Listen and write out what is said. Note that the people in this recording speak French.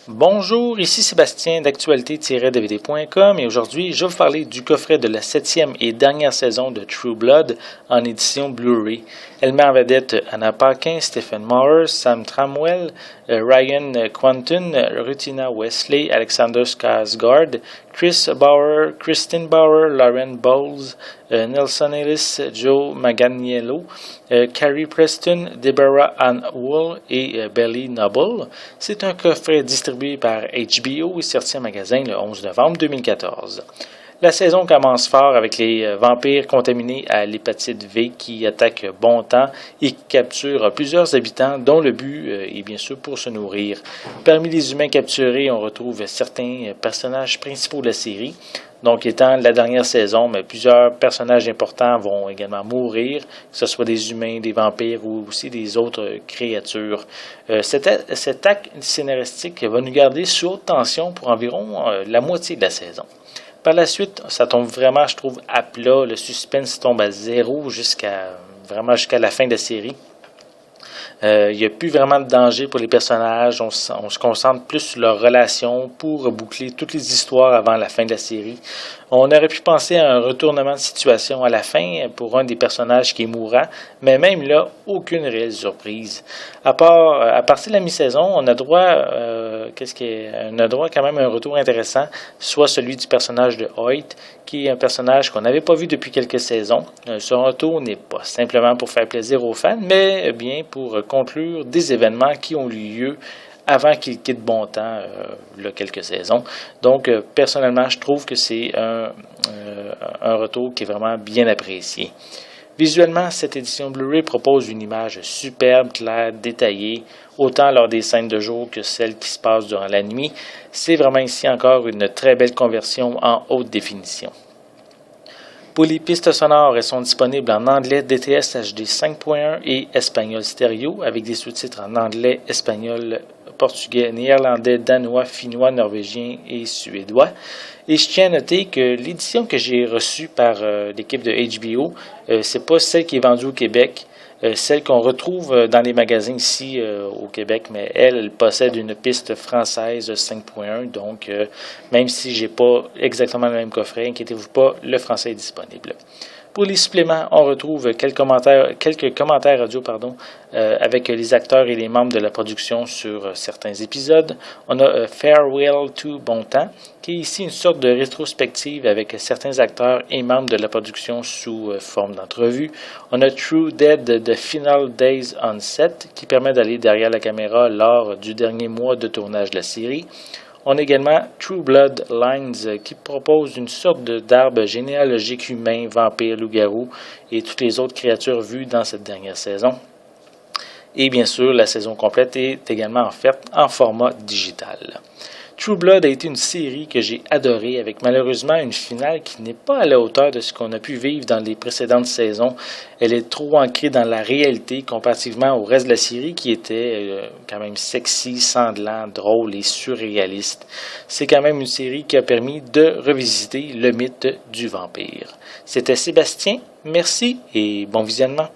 Bonjour, ici Sébastien d'actualité-dvd.com et aujourd'hui je vais vous parler du coffret de la 7e et dernière saison de True Blood en édition Blu-ray. Elle met en vedette Anna Paquin, Stephen Moore, Sam Tramwell, Ryan Quanten, Rutina Wesley, Alexander Skarsgård, Chris Bauer, Kristen Bauer, Lauren Bowles, Nelson Ellis, Joe Manganiello, Carrie Preston, Deborah Ann Wool et Belly Noble. C'est un coffret distribué par HBO et sorti en magasin le 11 novembre 2014. La saison commence fort avec les vampires contaminés à l'hépatite V qui attaquent Bontemps et qui capturent plusieurs habitants dont le but est bien sûr pour se nourrir. Parmi les humains capturés, on retrouve certains personnages principaux de la série. Donc, étant la dernière saison, mais plusieurs personnages importants vont également mourir, que ce soit des humains, des vampires ou aussi des autres créatures. Cet acte scénaristique va nous garder sous haute tension pour environ la moitié de la saison. Par la suite, ça tombe vraiment, je trouve, à plat. Le suspense tombe à zéro jusqu'à la fin de la série. Il n'y a plus vraiment de danger pour les personnages. On se concentre plus sur leurs relations pour boucler toutes les histoires avant la fin de la série. On aurait pu penser à un retournement de situation à la fin pour un des personnages qui est mourant, mais même là, aucune réelle surprise. À partir de la mi-saison, on a droit quand même à un retour intéressant, soit celui du personnage de Hoyt, qui est un personnage qu'on n'avait pas vu depuis quelques saisons. Son retour n'est pas simplement pour faire plaisir aux fans, mais bien pour conclure des événements qui ont eu lieu avant qu'il quitte Bontemps, il y a quelques saisons. Donc, personnellement, je trouve que c'est un retour qui est vraiment bien apprécié. Visuellement, cette édition Blu-ray propose une image superbe, claire, détaillée, autant lors des scènes de jour que celles qui se passent durant la nuit. C'est vraiment ici encore une très belle conversion en haute définition. Pour les pistes sonores, elles sont disponibles en anglais DTS HD 5.1 et espagnol stéréo avec des sous-titres en anglais, espagnol, portugais, néerlandais, danois, finnois, norvégien et suédois. Et je tiens à noter que l'édition que j'ai reçue par l'équipe de HBO, c'est pas celle qui est vendue au Québec. Celle qu'on retrouve dans les magasins ici au Québec, mais elle possède une piste française 5.1, donc même si j'ai pas exactement le même coffret, inquiétez-vous pas, le français est disponible. Pour les suppléments, on retrouve quelques commentaires audio avec les acteurs et les membres de la production sur certains épisodes. On a Farewell to Bontemps, qui est ici une sorte de rétrospective avec certains acteurs et membres de la production sous forme d'entrevue. On a True Dead The Final Days on Set, qui permet d'aller derrière la caméra lors du dernier mois de tournage de la série. On a également True Blood Lines qui propose une sorte d'arbre généalogique humain, vampire, loup-garou et toutes les autres créatures vues dans cette dernière saison. Et bien sûr, la saison complète est également offerte en format digital. True Blood a été une série que j'ai adorée avec malheureusement une finale qui n'est pas à la hauteur de ce qu'on a pu vivre dans les précédentes saisons. Elle est trop ancrée dans la réalité comparativement au reste de la série qui était quand même sexy, sanglant, drôle et surréaliste. C'est quand même une série qui a permis de revisiter le mythe du vampire. C'était Sébastien, merci et bon visionnement.